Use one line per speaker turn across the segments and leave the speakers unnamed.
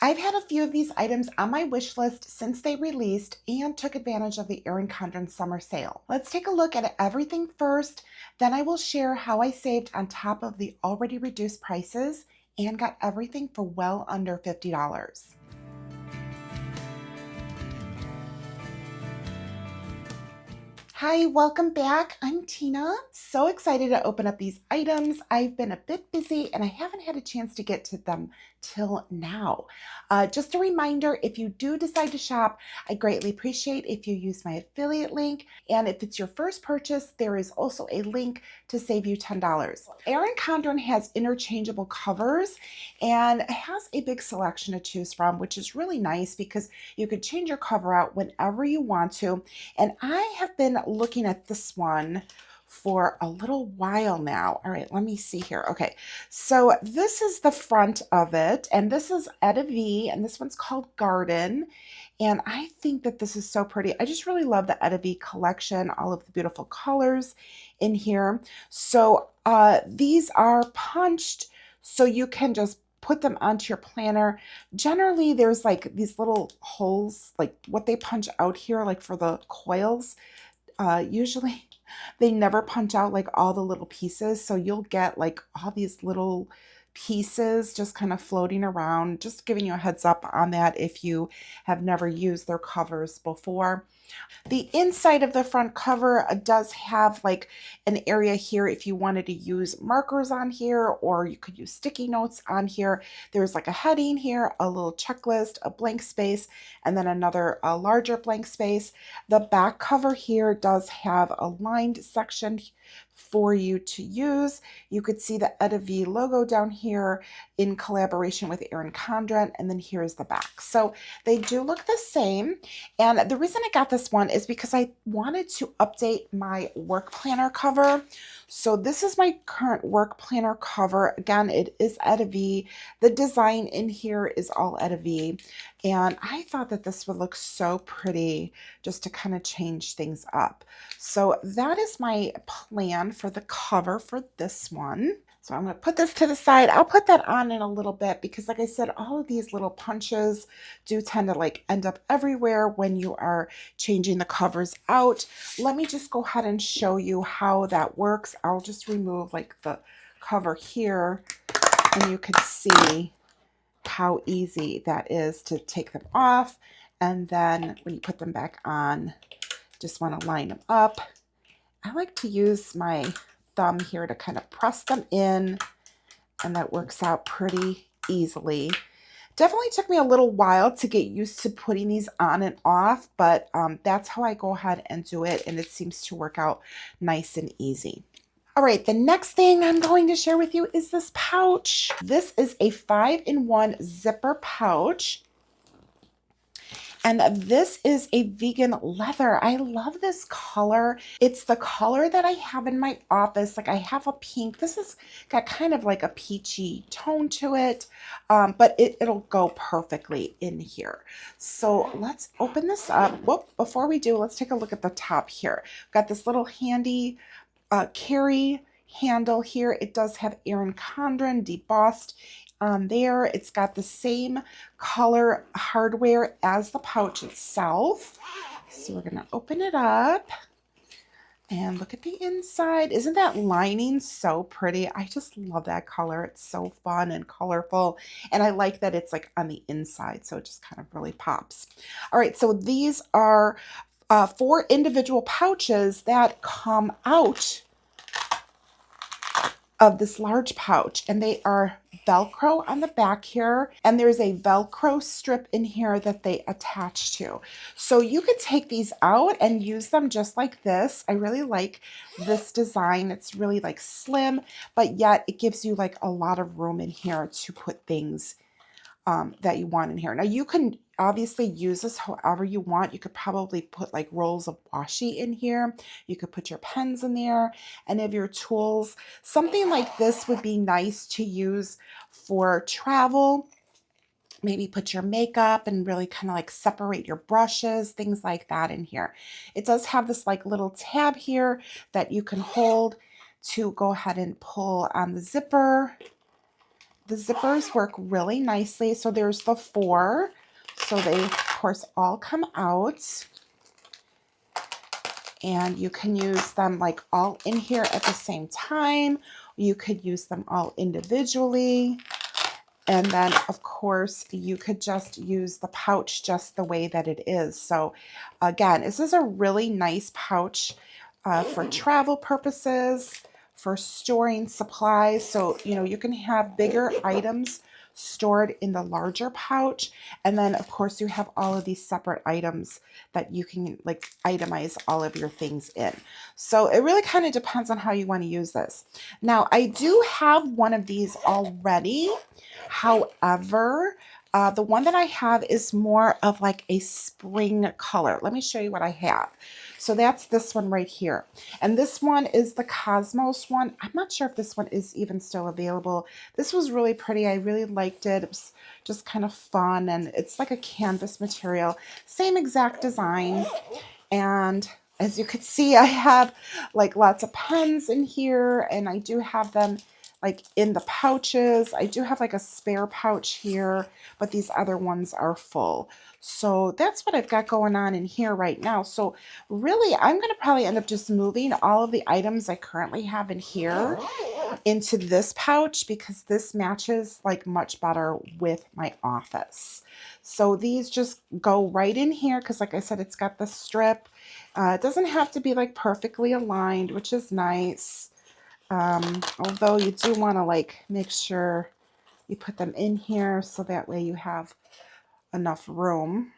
I've had a few of these items on my wish list since they released and took advantage of the Erin Condren summer sale. Let's take a look at everything first, then I will share how I saved on top of the already reduced prices and got everything for well under $50. Hi, welcome back. I'm Tina. So excited to open up these items. I've been a bit busy and I haven't had a chance to get to them till now. Just a reminder, if you do decide to shop, I greatly appreciate if you use my affiliate link. And if it's your first purchase, there is also a link to save you $10. Erin Condren has interchangeable covers and has a big selection to choose from, which is really nice because you could change your cover out whenever you want to. And I have been looking at this one for a little while now. All right, let me see here. Okay, so this is the front of it, and this is EttaVee, and this one's called Garden. And I think that this is so pretty. I just really love the EttaVee collection, all of the beautiful colors in here. So these are punched, so you can just put them onto your planner. Generally, there's like these little holes, like what they punch out here, like for the coils. Usually they never punch out like all the little pieces. So you'll get like all these little pieces just kind of floating around, just giving you a heads up on that if you have never used their covers before. The inside of the front cover does have like an area here if you wanted to use markers on here, or you could use sticky notes on here. There's like a heading here, a little checklist, a blank space, and then another larger blank space. The back cover here does have a lined section for you to use. You could see the EttaVee logo down here in collaboration with Erin Condren, and then here's the back. So they do look the same. And the reason I got this one is because I wanted to update my work planner cover. So this is my current work planner cover. Again, it is EttaVee. The design in here is all EttaVee. And I thought that this would look so pretty just to kind of change things up. So that is my plan for the cover for this one. So I'm going to put this to the side. I'll put that on in a little bit because, like I said, all of these little punches do tend to like end up everywhere when you are changing the covers out. Let me just go ahead and show you how that works. I'll just remove like the cover here, and you can see how easy that is to take them off. And then when you put them back on, just want to line them up. I like to use my thumb here to kind of press them in, and that works out pretty easily. Definitely took me a little while to get used to putting these on and off, but that's how I go ahead and do it, and it seems to work out nice and easy. All right, the next thing I'm going to share with you is this pouch. This is a 5-in-1 zipper pouch. And this is a vegan leather. I love this color. It's the color that I have in my office. Like I have a pink. This has got kind of like a peachy tone to it, but it'll go perfectly in here. So let's open this up. Whoop, before we do, let's take a look at the top here. Got this little handy carry handle here. It does have Erin Condren debossed on there. It's got the same color hardware as the pouch itself. So we're going to open it up and look at the inside. Isn't that lining so pretty? I just love that color. It's so fun and colorful. And I like that it's like on the inside, so it just kind of really pops. All right, so these are 4 individual pouches that come out of this large pouch, and they are Velcro on the back here, and there's a Velcro strip in here that they attach to. So you could take these out and use them just like this. I really like this design. It's really like slim, but yet it gives you like a lot of room in here to put things that you want in here. Now you can obviously use this however you want. You could probably put like rolls of washi in here. You could put your pens in there, any of your tools. Something like this would be nice to use for travel. Maybe put your makeup and really kind of like separate your brushes, things like that in here. It does have this like little tab here that you can hold to go ahead and pull on the zipper. the zippers work really nicely. So there's the 4. So they, of course, all come out. And you can use them like all in here at the same time. You could use them all individually. And then, of course, you could just use the pouch just the way that it is. So again, this is a really nice pouch for travel purposes, for storing supplies. So, you know, you can have bigger items stored in the larger pouch. And then, of course, you have all of these separate items that you can like itemize all of your things in. So it really kind of depends on how you want to use this. Now, I do have one of these already. However, the one that I have is more of like a spring color. Let me show you what I have. So that's this one right here. And this one is the Cosmos one. I'm not sure if this one is even still available. This was really pretty. I really liked it. It was just kind of fun. And it's like a canvas material. Same exact design. And as you could see, I have like lots of pens in here. And I do have them like in the pouches. I do have like a spare pouch here, but these other ones are full. So that's what I've got going on in here right now. So really, I'm going to probably end up just moving all of the items I currently have in here into this pouch because this matches like much better with my office. So these just go right in here because like I said, it's got the strip. It doesn't have to be like perfectly aligned, which is nice. Although you do want to like make sure you put them in here so that way you have enough room.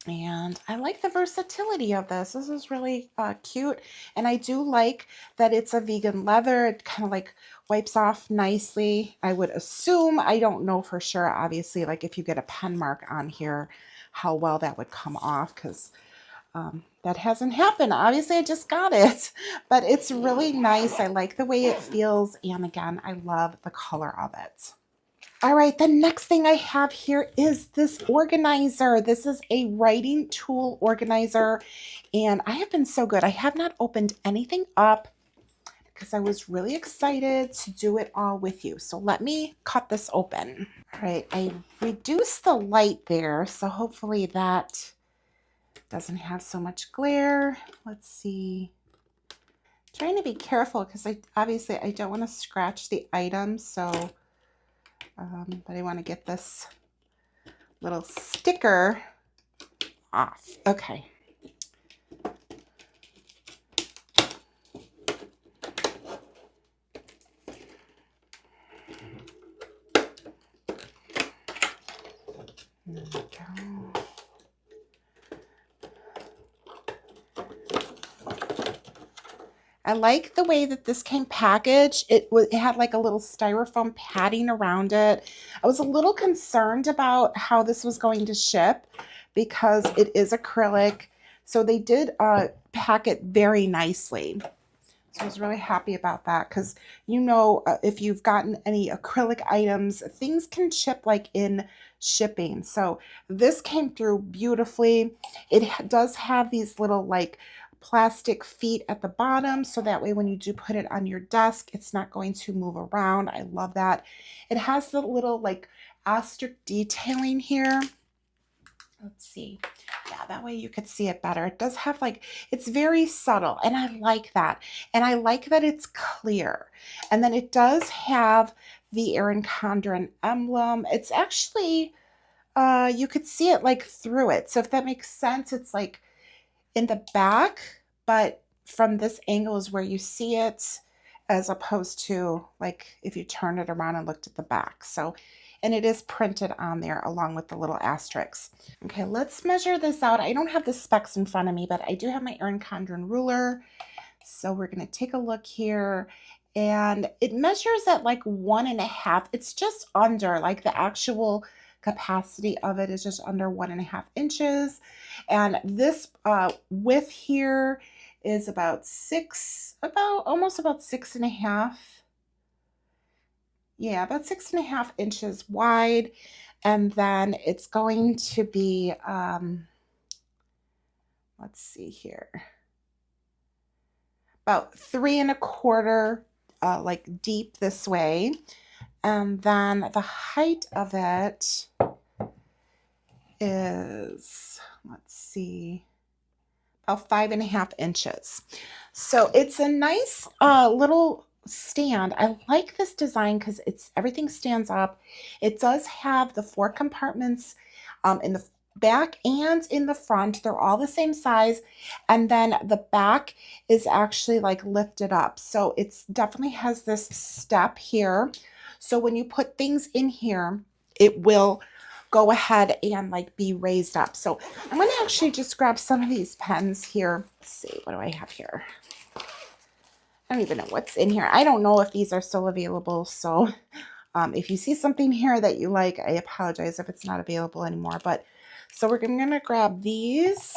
And I like the versatility of this. This is really cute. And I do like that it's a vegan leather. It kind of like wipes off nicely. I would assume, I don't know for sure, obviously, like if you get a pen mark on here, how well that would come off because that hasn't happened. Obviously, I just got it, but it's really nice. I like the way it feels. And again, I love the color of it. All right, the next thing I have here is this organizer. This is a writing tool organizer, and I have been so good. I have not opened anything up because I was really excited to do it all with you. So let me cut this open. All right, I reduced the light there, so hopefully that doesn't have so much glare. Let's see. Trying to be careful because obviously I don't want to scratch the items, so but I want to get this little sticker off. Okay. There we go. I like the way that this came packaged. It had like a little styrofoam padding around it. I was a little concerned about how this was going to ship because it is acrylic. So they did pack it very nicely. So I was really happy about that because, you know, if you've gotten any acrylic items, things can ship like in shipping. So this came through beautifully. It does have these little like plastic feet at the bottom. So that way when you do put it on your desk, it's not going to move around. I love that. It has the little like asterisk detailing here. Let's see. Yeah, that way you could see it better. It does have like, it's very subtle and I like that. And I like that it's clear. And then it does have the Erin Condren emblem. It's actually, you could see it like through it. So if that makes sense, it's like in the back, but from this angle is where you see it as opposed to like if you turn it around and looked at the back. So, and it is printed on there along with the little asterisks. Okay, let's measure this out. I don't have the specs in front of me, but I do have my Erin Condren ruler. So we're going to take a look here and it measures at like 1.5. It's just under like the actual capacity of it is just under 1.5 inches. And this width here is about almost about 6.5. Yeah, about 6.5 inches wide. And then it's going to be, let's see here, about 3.25 like deep this way. And then the height of it is, let's see, about 5.5 inches. So it's a nice little stand. I like this design because everything stands up. It does have the 4 compartments in the back and in the front. They're all the same size. And then the back is actually like lifted up. So it's definitely has this step here. So when you put things in here, it will go ahead and like be raised up. So I'm going to actually just grab some of these pens here. Let's see, what do I have here? I don't even know what's in here. I don't know if these are still available. So if you see something here that you like, I apologize if it's not available anymore. But so we're going to grab these,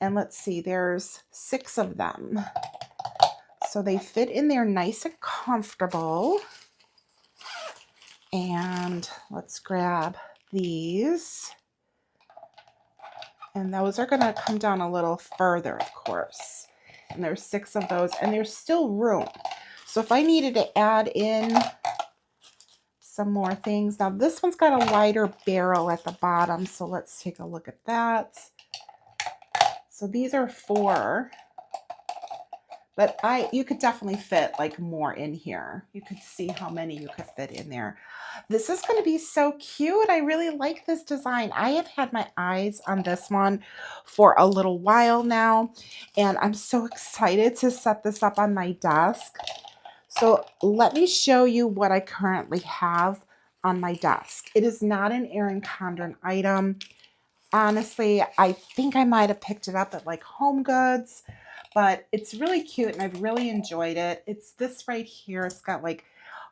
and let's see, there's 6 of them. So they fit in there nice and comfortable. And let's grab these. And those are going to come down a little further, of course. And there's 6 of those, and there's still room. So if I needed to add in some more things. Now this one's got a wider barrel at the bottom, so let's take a look at that. So these are 4. But you could definitely fit like more in here. You could see how many you could fit in there. This is going to be so cute. I really like this design. I have had my eyes on this one for a little while now, and I'm so excited to set this up on my desk. So let me show you what I currently have on my desk. It is not an Erin Condren item. Honestly, I think I might have picked it up at like Home Goods, but it's really cute and I've really enjoyed it. It's this right here. It's got like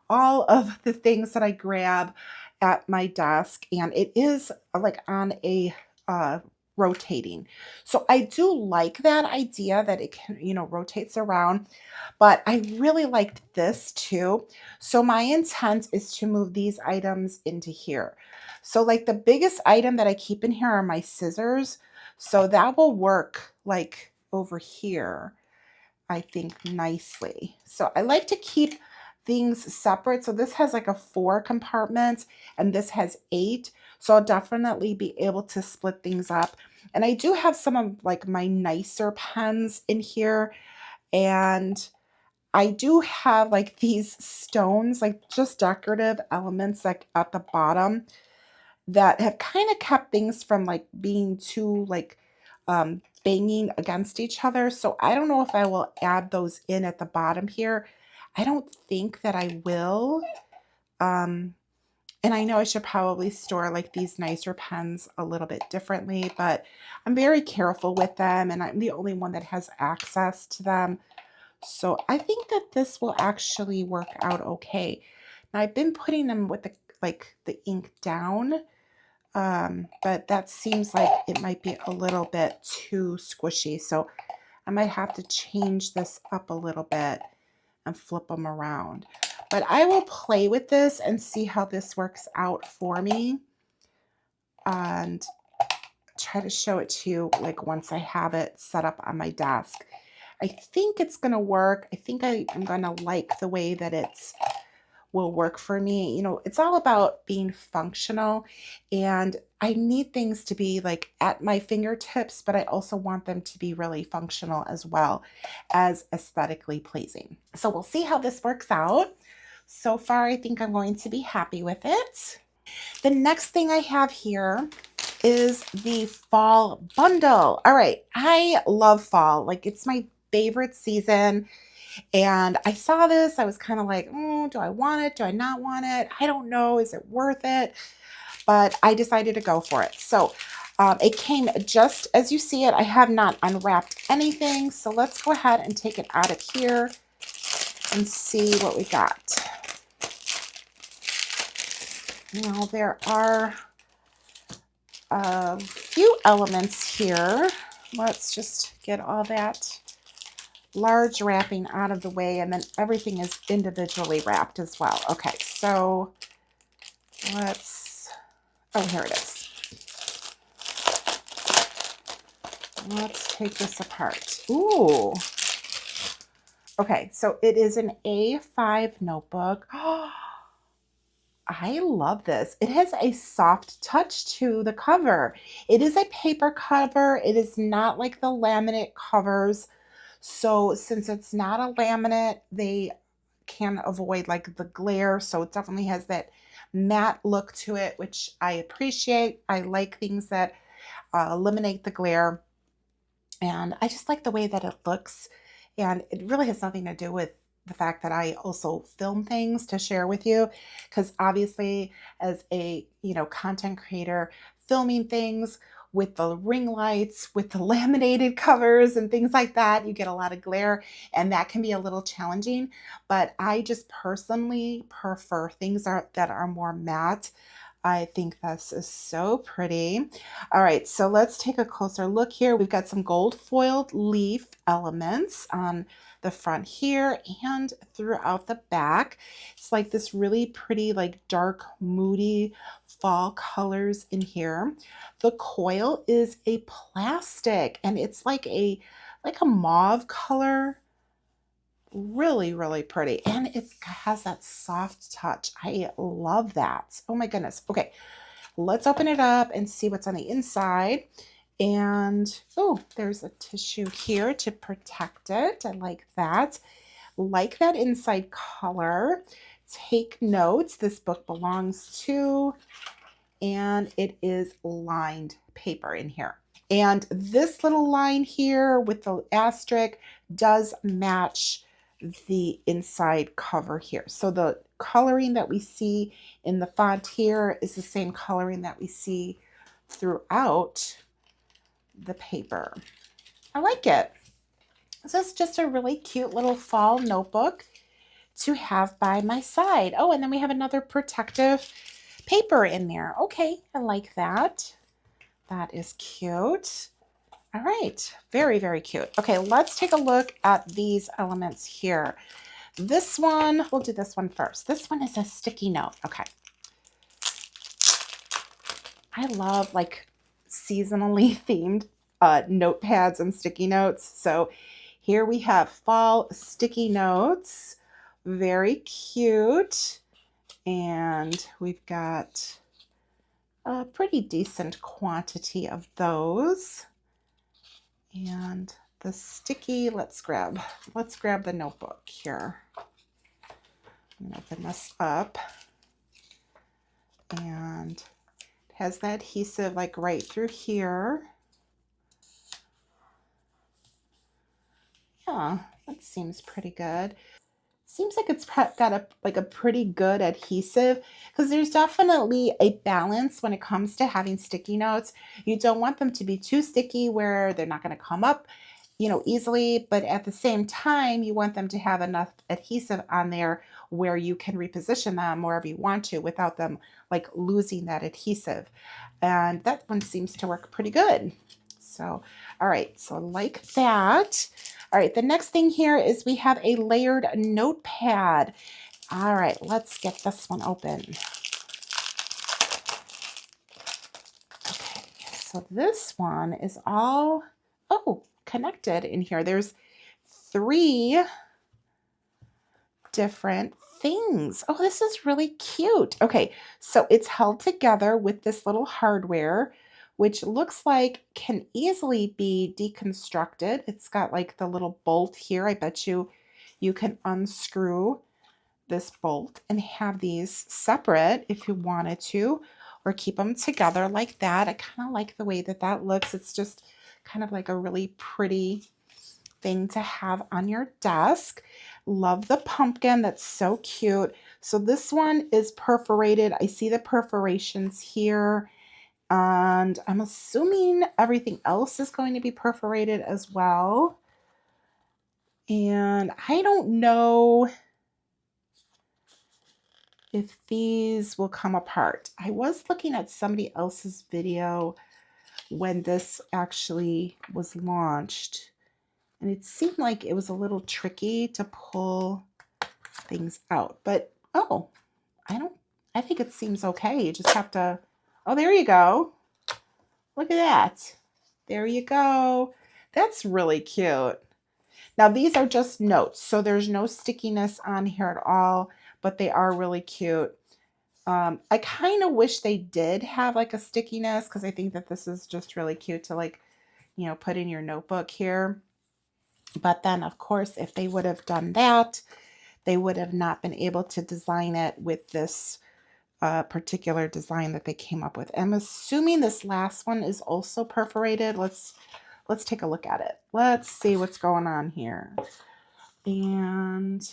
all of the things that I grab at my desk, and it is like on a rotating. So I do like that idea that it can, rotates around, but I really liked this too. So my intent is to move these items into here. So like the biggest item that I keep in here are my scissors. So that will work like over here, I think, nicely. So I like to keep things separate. So this has like a 4 compartments and this has 8. So I'll definitely be able to split things up. And I do have some of like my nicer pens in here. And I do have like these stones, like just decorative elements like at the bottom that have kind of kept things from like being too like banging against each other. So I don't know if I will add those in at the bottom here. I don't think that I will. And I know I should probably store like these nicer pens a little bit differently, but I'm very careful with them and I'm the only one that has access to them. So I think that this will actually work out okay. Now I've been putting them with the ink down, but that seems like it might be a little bit too squishy. So I might have to change this up a little bit and flip them around. But I will play with this and see how this works out for me and try to show it to you like once I have it set up on my desk. I think it's going to work. I think I'm going to like the way that it's will work for me. It's all about being functional, and I need things to be like at my fingertips, but I also want them to be really functional as well as aesthetically pleasing. So we'll see how this works out. So far, I think I'm going to be happy with it. The next thing I have here is the fall bundle. All right, I love fall. Like, it's my favorite season. And I saw this, I was kind of like, do I want it? Do I not want it? I don't know. Is it worth it? But I decided to go for it. So it came just as you see it. I have not unwrapped anything. So let's go ahead and take it out of here and see what we got. Now there are a few elements here. Let's just get all that large wrapping out of the way, and then everything is individually wrapped as well. Okay, so here it is. Let's take this apart. Ooh. Okay, so it is an A5 notebook. I love this. It has a soft touch to the cover. It is a paper cover. It is not like the laminate covers. So since it's not a laminate, they can avoid like the glare. So it definitely has that matte look to it, which I appreciate. I like things that eliminate the glare. And I just like the way that it looks. And it really has nothing to do with the fact that I also film things to share with you. Because obviously, as a content creator, filming things with the ring lights, with the laminated covers and things like that, you get a lot of glare, and that can be a little challenging. But I just personally prefer things that are more matte. I think this is so pretty. All right, so let's take a closer look here. We've got some gold foiled leaf elements on the front here and throughout the back. It's like this really pretty, like dark, moody fall colors in here. The coil is a plastic and it's like a mauve color. Really, really pretty. And it has that soft touch. I love that. Oh my goodness. Okay, let's open it up and see what's on the inside. And oh, there's a tissue here to protect it. I like that. Like that inside color. Take notes. This book belongs to, and it is lined paper in here. And this little line here with the asterisk does match the inside cover here. So the coloring that we see in the font here is the same coloring that we see throughout the paper. I like it. This is just a really cute little fall notebook to have by my side. Oh, and then we have another protective paper in there. Okay, I like that. That is cute. All right, very, very cute. Okay, let's take a look at these elements here. This one, we'll do this one first. This one is a sticky note. Okay. I love like seasonally themed notepads and sticky notes. So here we have fall sticky notes. Very cute. And we've got a pretty decent quantity of those. And the sticky, let's grab the notebook here. I'm gonna open this up, and it has the adhesive like right through here. Yeah, that seems pretty good. Seems like it's got a pretty good adhesive, because there's definitely a balance when it comes to having sticky notes. You don't want them to be too sticky where they're not going to come up, easily, but at the same time, you want them to have enough adhesive on there where you can reposition them wherever you want to without them like losing that adhesive. And that one seems to work pretty good. So, all right, so like that. All right, the next thing here is we have a layered notepad. All right, let's get this one open. Okay, so this one is all, connected in here. There's 3 different things. Oh, this is really cute. Okay, so it's held together with this little hardware, which looks like can easily be deconstructed. It's got like the little bolt here. I bet you can unscrew this bolt and have these separate if you wanted to, or keep them together like that. I kind of like the way that looks. It's just kind of like a really pretty thing to have on your desk. Love the pumpkin. That's so cute. So this one is perforated. I see the perforations here. And I'm assuming everything else is going to be perforated as well. And I don't know if these will come apart. I was looking at somebody else's video when this actually was launched, and it seemed like it was a little tricky to pull things out. But I think it seems okay. You just have to, oh, there you go. Look at that. There you go. That's really cute. Now these are just notes, so there's no stickiness on here at all, but they are really cute. I kind of wish they did have like a stickiness because I think that this is just really cute to like, you know, put in your notebook here. But then of course, if they would have done that, they would have not been able to design it with this particular design that they came up with. I'm assuming this last one is also perforated. Let's take a look at it. Let's see what's going on here. And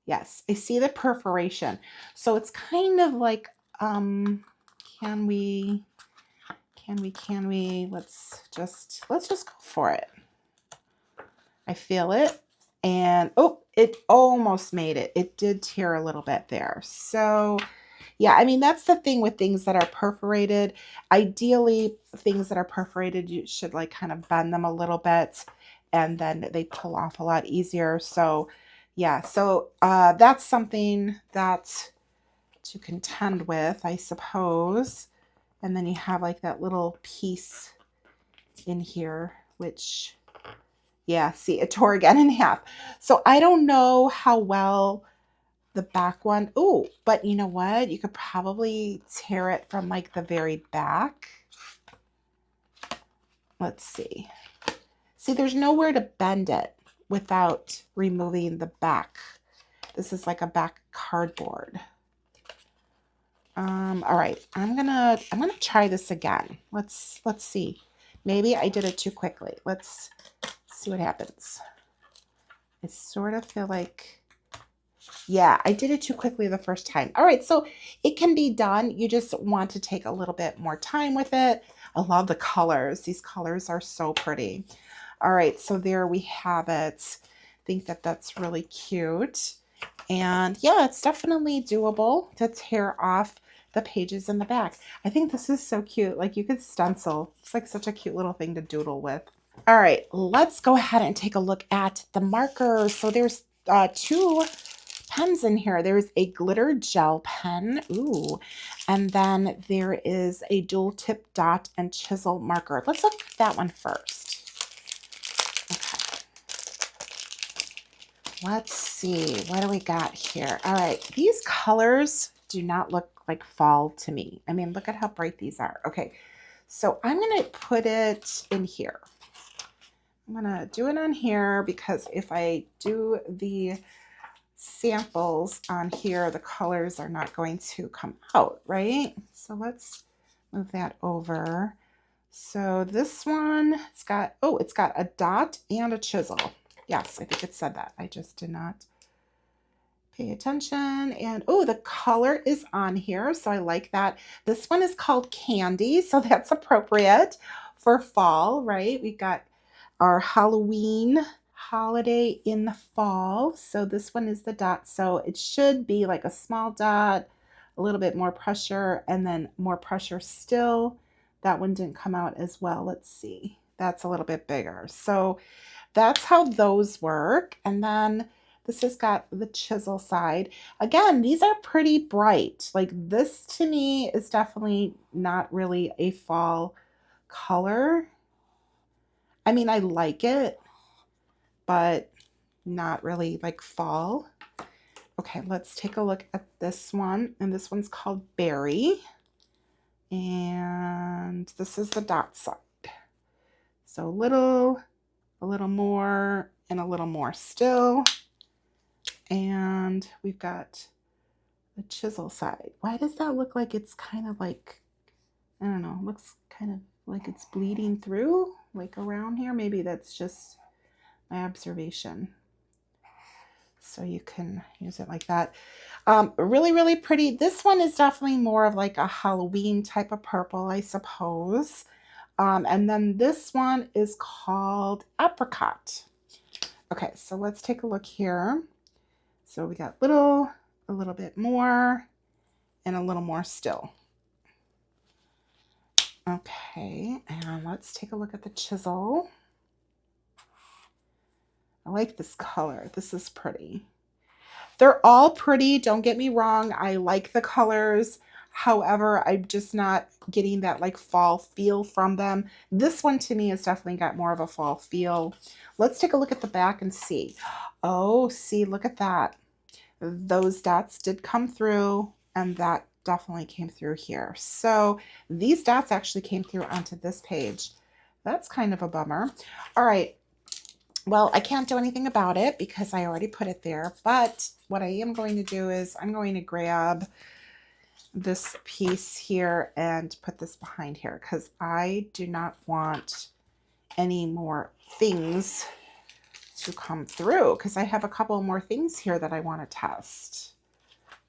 yes, I see the perforation. So it's kind of like, can we, let's just go for it. I feel it. And oh, it almost made it. It did tear a little bit there. So yeah, I mean, that's the thing with things that are perforated. Ideally, things that are perforated, you should like kind of bend them a little bit and then they pull off a lot easier. So yeah, so that's something that to contend with, I suppose. And then you have like that little piece in here, which, yeah, see, it tore again in half. So I don't know how well the back one, oh, but you know what? You could probably tear it from like the very back. Let's see. See, there's nowhere to bend it without removing the back. This is like a back cardboard. All right, I'm gonna try this again. Let's see. Maybe I did it too quickly. Let's see what happens. I sort of feel like, yeah, I did it too quickly the first time. All right, so it can be done. You just want to take a little bit more time with it. I love the colors. These colors are so pretty. All right, so there we have it. I think that that's really cute. And yeah, it's definitely doable to tear off the pages in the back. I think this is so cute. Like you could stencil. It's like such a cute little thing to doodle with. All right, let's go ahead and take a look at the markers. So there's two pens in here. There's a glitter gel pen. Ooh. And then there is a dual tip dot and chisel marker. Let's look at that one first. Let's see, what do we got here? All right, these colors do not look like fall to me. I mean, look at how bright these are. Okay, so I'm gonna put it in here. I'm gonna do it on here because if I do the samples on here, the colors are not going to come out, right? So let's move that over. So this one, it's got a dot and a chisel. Yes, I think it said that. I just did not pay attention. And oh, the color is on here. So I like that. This one is called Candy. So that's appropriate for fall, right? We got our Halloween holiday in the fall. So this one is the dot. So it should be like a small dot, a little bit more pressure, and then more pressure still. That one didn't come out as well. Let's see. That's a little bit bigger. So that's how those work. And then this has got the chisel side. Again, these are pretty bright. Like this to me is definitely not really a fall color. I mean, I like it, but not really like fall. Okay, let's take a look at this one. And this one's called Berry. And this is the dot side. So a little more, and a little more still. And we've got the chisel side. Why does that look like it's kind of like, I don't know, looks kind of like it's bleeding through, like around here? Maybe that's just my observation. So you can use it like that. Really, really pretty. This one is definitely more of like a Halloween type of purple, I suppose. And then this one is called Apricot. Okay, so let's take a look here. So we got a little bit more, and a little more still. Okay, and let's take a look at the chisel. I like this color. This is pretty. They're all pretty, don't get me wrong. I like the colors. However, I'm just not getting that like fall feel from them. This one to me has definitely got more of a fall feel. Let's take a look at the back and see. Oh, see, look at that. Those dots did come through. and that definitely came through here. So these dots actually came through onto this page. That's kind of a bummer. All right. Well, I can't do anything about it because I already put it there. But what I am going to do is I'm going to grab this piece here and put this behind here because I do not want any more things to come through because I have a couple more things here that I want to test.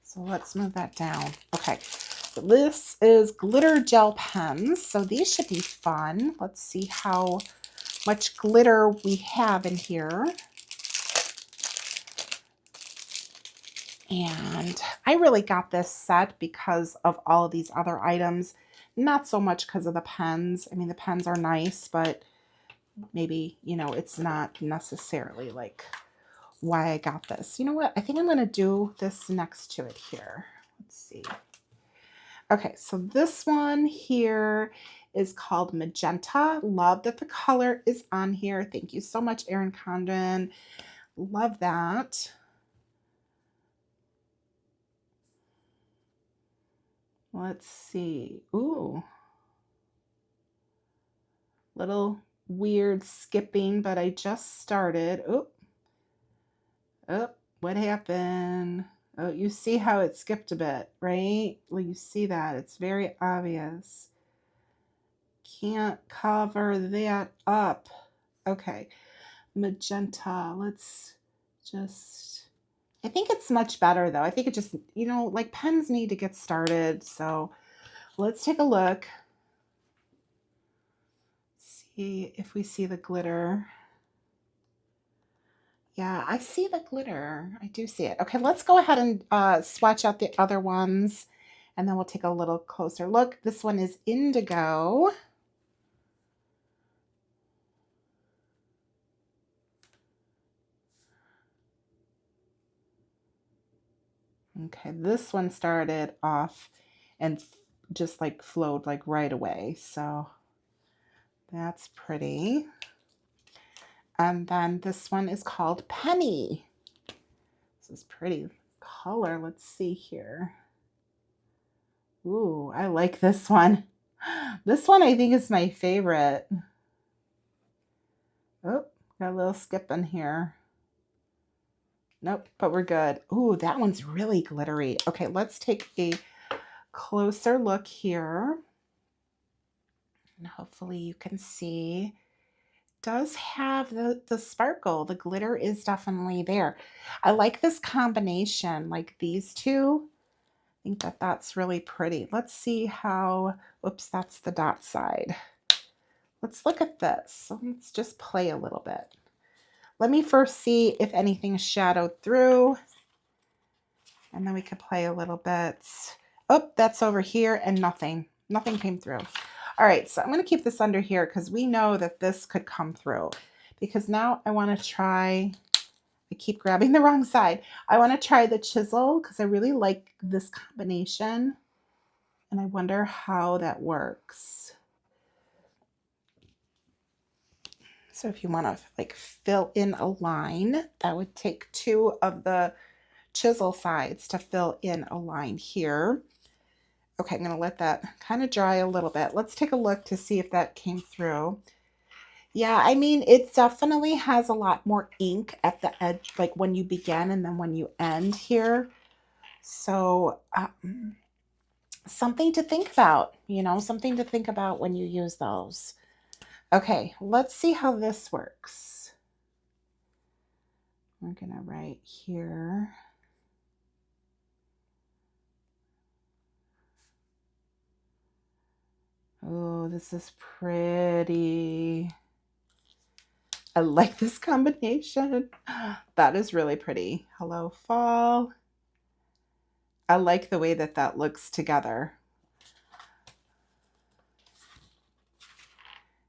So let's move that down. Okay, so this is glitter gel pens. So these should be fun. Let's see how much glitter we have in here. And I really got this set because of all of these other items, not so much because of the pens. I mean, the pens are nice, but maybe, you know, it's not necessarily like why I got this. You know what? I think I'm going to do this next to it here. Let's see. Okay, so this one here is called Magenta. Love that the color is on here. Thank you so much, Erin Condren. Love that. Let's see. Ooh. Little weird skipping, but I just started. Oop. Oh, what happened? Oh, you see how it skipped a bit, right? Well, you see that. It's very obvious. Can't cover that up. Okay. Magenta. Let's just... I think it's much better, though. I think it just, you know, like pens need to get started. So let's take a look. See if we see the glitter. Yeah, I see the glitter. I do see it. Okay, let's go ahead and swatch out the other ones, and then we'll take a little closer look. This one is indigo. Okay, this one started off and just like flowed like right away. So that's pretty. And then this one is called Penny. This is pretty color. Let's see here. Ooh, I like this one. This one I think is my favorite. Oh, got a little skip in here. Nope, but we're good. Ooh, that one's really glittery. Okay, let's take a closer look here. And hopefully you can see. Does have the sparkle. The glitter is definitely there. I like this combination, like these two. I think that that's really pretty. Let's see how, oops, that's the dot side. Let's look at this. So let's just play a little bit. Let me first see if anything's shadowed through, and then we could play a little bit. Oh, that's over here and nothing came through. All right, so I'm going to keep this under here because we know that this could come through. Because now I want to try, I keep grabbing the wrong side. I want to try the chisel because I really like this combination. And I wonder how that works. So if you want to like fill in a line, that would take two of the chisel sides to fill in a line here. Okay, I'm going to let that kind of dry a little bit. Let's take a look to see if that came through. Yeah, I mean, it definitely has a lot more ink at the edge, like when you begin and then when you end here. So something to think about, you know, something to think about when you use those. Okay, let's see how this works. We're going to write here. Oh, this is pretty. I like this combination. That is really pretty. Hello, fall. I like the way that that looks together.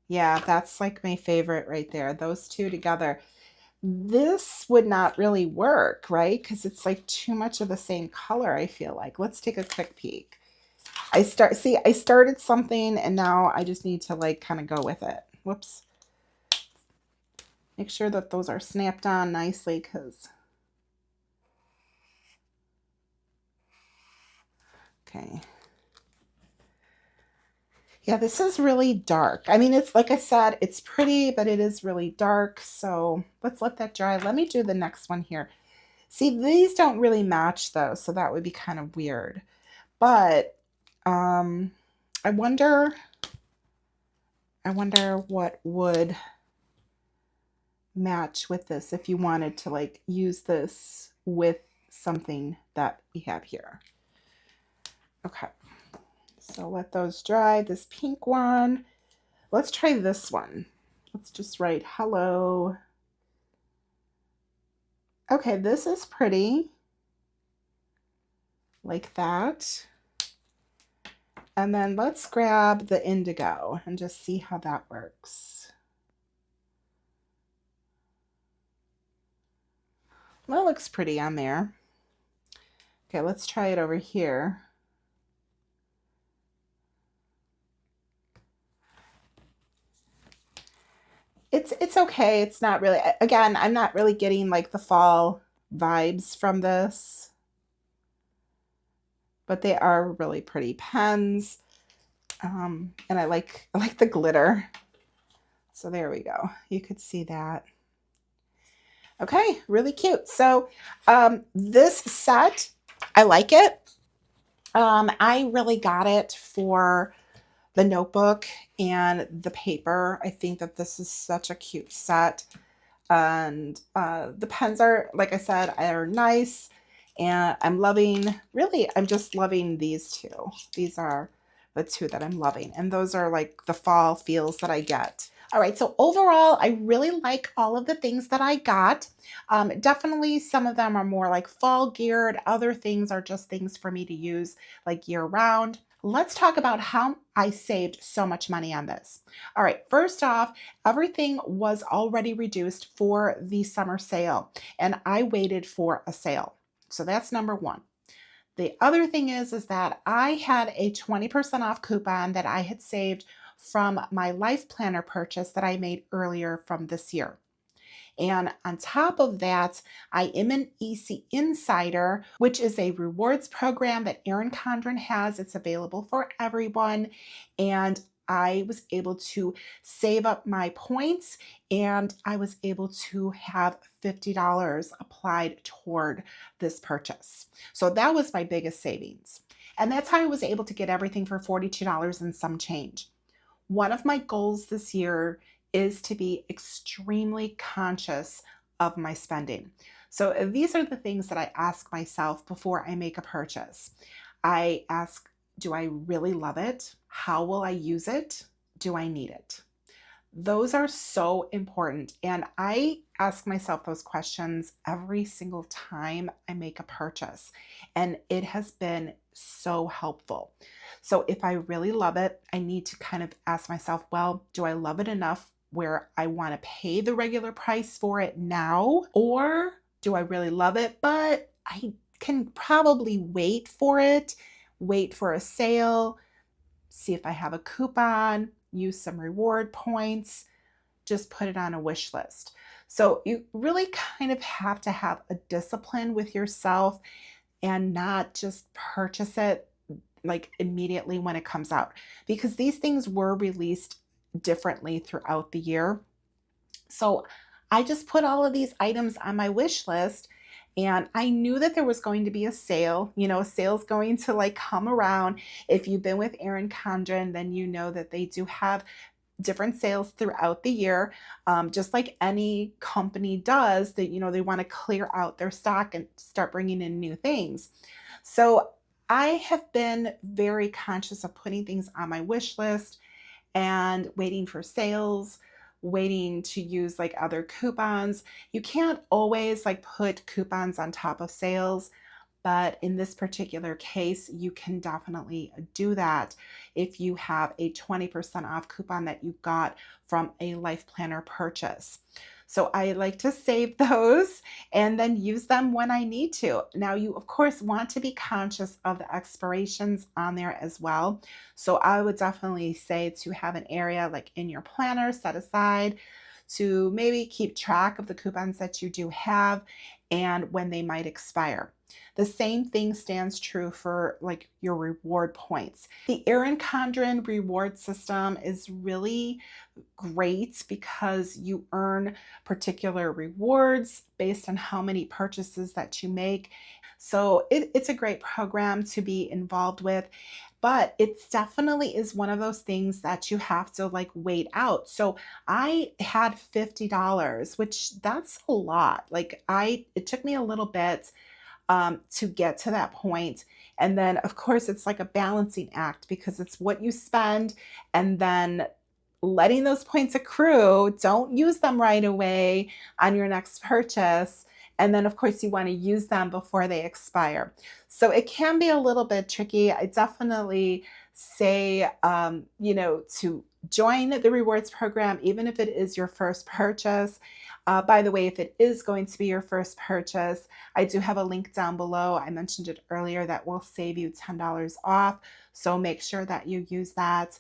Yeah, that's like my favorite right there. Those two together. This would not really work, right? Because it's like too much of the same color, I feel like. Let's take a quick peek. I started something and now I just need to like kind of go with it. Whoops. Make sure that those are snapped on nicely because Okay. Yeah, this is really dark. I mean, it's like I said, it's pretty, but it is really dark. So let's let that dry. Let me do the next one here. See, these don't really match though, so that would be kind of weird. But um, I wonder, I wonder what would match with this if you wanted to like use this with something that we have here. Okay, so let those dry. This pink one. Let's try this one. Let's just write hello. Okay, this is pretty. Like that. And then let's grab the indigo and just see how that works. That looks pretty on there. Okay, let's try it over here. It's okay. It's not really, again, I'm not really getting like the fall vibes from this, but they are really pretty pens. And I like the glitter. So there we go. You could see that. Okay, really cute. So this set, I like it. I really got it for the notebook and the paper. I think that this is such a cute set. And the pens are, like I said, are nice. And I'm loving, really, I'm just loving these two. These are the two that I'm loving. And those are like the fall feels that I get. All right, so overall, I really like all of the things that I got. Definitely some of them are more like fall geared. Other things are just things for me to use like year round. Let's talk about how I saved so much money on this. All right, first off, everything was already reduced for the summer sale, and I waited for a sale. So that's number one. The other thing is that I had a 20% off coupon that I had saved from my life planner purchase that I made earlier from this year. And on top of that, I am an EC Insider, which is a rewards program that Erin Condren has. It's available for everyone. And I was able to save up my points and I was able to have $50 applied toward this purchase. So that was my biggest savings. And that's how I was able to get everything for $42 and some change. One of my goals this year is to be extremely conscious of my spending. So these are the things that I ask myself before I make a purchase. I ask, do I really love it? How will I use it? Do I need it? Those are so important. And I ask myself those questions every single time I make a purchase. And it has been so helpful. So if I really love it, I need to kind of ask myself, well, do I love it enough where I want to pay the regular price for it now? Or do I really love it, but I can probably wait for it, wait for a sale, see if I have a coupon, use some reward points, just put it on a wish list. So you really kind of have to have a discipline with yourself and not just purchase it like immediately when it comes out, because these things were released differently throughout the year. So I just put all of these items on my wish list and I knew that there was going to be a sale. You know, a sale's going to like come around. If you've been with Erin Condren, then you know that they do have different sales throughout the year, just like any company does. That, you know, they want to clear out their stock and start bringing in new things. So I have been very conscious of putting things on my wish list and waiting for sales, waiting to use like other coupons. You can't always like put coupons on top of sales, but in this particular case, you can definitely do that if you have a 20% off coupon that you got from a life planner purchase. So I like to save those and then use them when I need to. Now you of course want to be conscious of the expirations on there as well. So I would definitely say to have an area like in your planner set aside to maybe keep track of the coupons that you do have and when they might expire. The same thing stands true for like your reward points. The Erin Condren reward system is really great because you earn particular rewards based on how many purchases that you make. So it's a great program to be involved with, but it definitely is one of those things that you have to like wait out. So I had $50, which that's a lot. Like it took me a little bit to get to that point. And then, of course, it's like a balancing act because it's what you spend and then letting those points accrue. Don't use them right away on your next purchase. And then, of course, you want to use them before they expire. So it can be a little bit tricky. I definitely say, to join the rewards program, even if it is your first purchase. By the way, if it is going to be your first purchase, I do have a link down below. I mentioned it earlier that will save you $10 off. So make sure that you use that.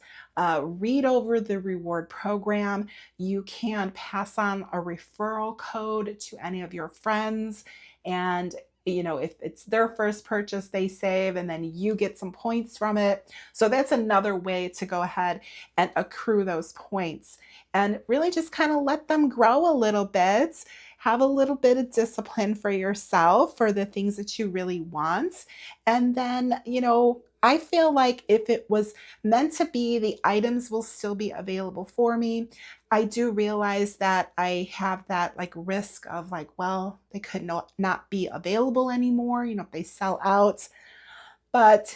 Read over the reward program. You can pass on a referral code to any of your friends. And if it's their first purchase, they save and then you get some points from it. So that's another way to go ahead and accrue those points and really just kind of let them grow a little bit. Have a little bit of discipline for yourself for the things that you really want. And then, I feel like if it was meant to be, the items will still be available for me. I do realize that I have that like risk of like, well, they could not be available anymore, if they sell out. But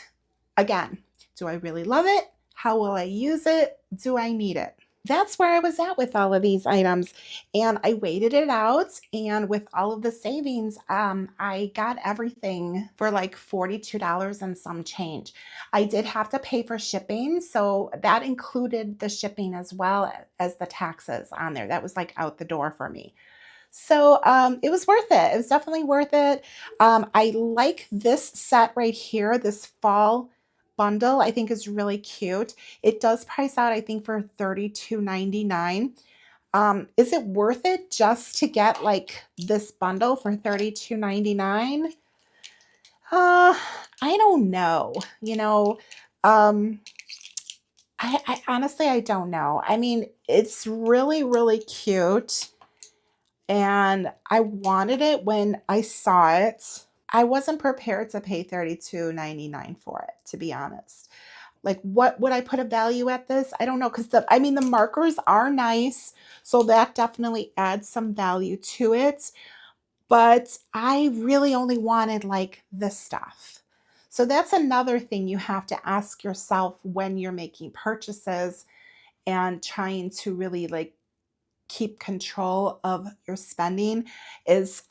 again, do I really love it? How will I use it? Do I need it? That's where I was at with all of these items, and I waited it out, and with all of the savings, I got everything for like $42 and some change. I did have to pay for shipping, so that included the shipping as well as the taxes on there. That was like out the door for me. So it was worth it. It was definitely worth it. I like this set right here, this fall bundle. I think is really cute. It does price out, I think, for $32.99. Is it worth it just to get like this bundle for $32.99? I don't know. I honestly, I don't know. I mean, it's really, really cute. And I wanted it when I saw it. I wasn't prepared to pay $32.99 for it, to be honest. Like, what would I put a value at this? I don't know, because the markers are nice, so that definitely adds some value to it. But I really only wanted like this stuff. So that's another thing you have to ask yourself when you're making purchases and trying to really like keep control of your spending is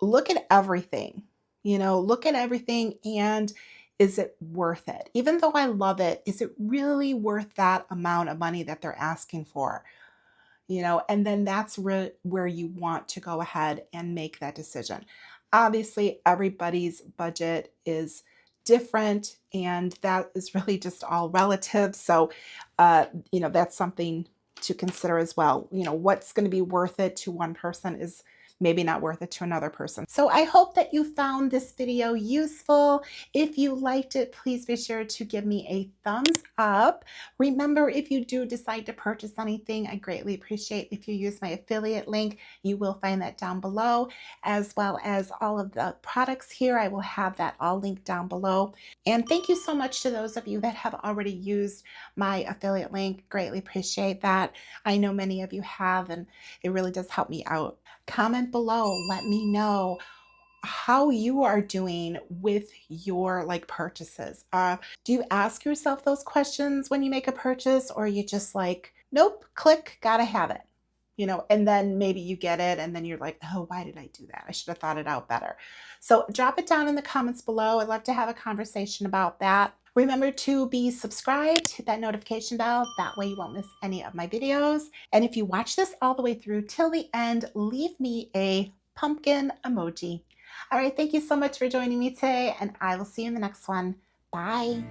look at everything, look at everything and is it worth it? Even though I love it, is it really worth that amount of money that they're asking for? And then that's where you want to go ahead and make that decision. Obviously, everybody's budget is different and that is really just all relative. So, that's something to consider as well. What's going to be worth it to one person is maybe not worth it to another person. So I hope that you found this video useful. If you liked it, please be sure to give me a thumbs up. Remember, if you do decide to purchase anything, I greatly appreciate if you use my affiliate link. You will find that down below, as well as all of the products here. I will have that all linked down below. And thank you so much to those of you that have already used my affiliate link. Greatly appreciate that. I know many of you have, and it really does help me out. Comment below, let me know how you are doing with your like purchases. Do you ask yourself those questions when you make a purchase, or are you just like, nope, click, gotta have it? And then maybe you get it and then you're like, oh, why did I do that? I should have thought it out better. So drop it down in the comments below. I'd love to have a conversation about that. Remember to be subscribed, hit that notification bell. That way you won't miss any of my videos. And if you watch this all the way through till the end, leave me a pumpkin emoji. All right, thank you so much for joining me today, and I will see you in the next one. Bye.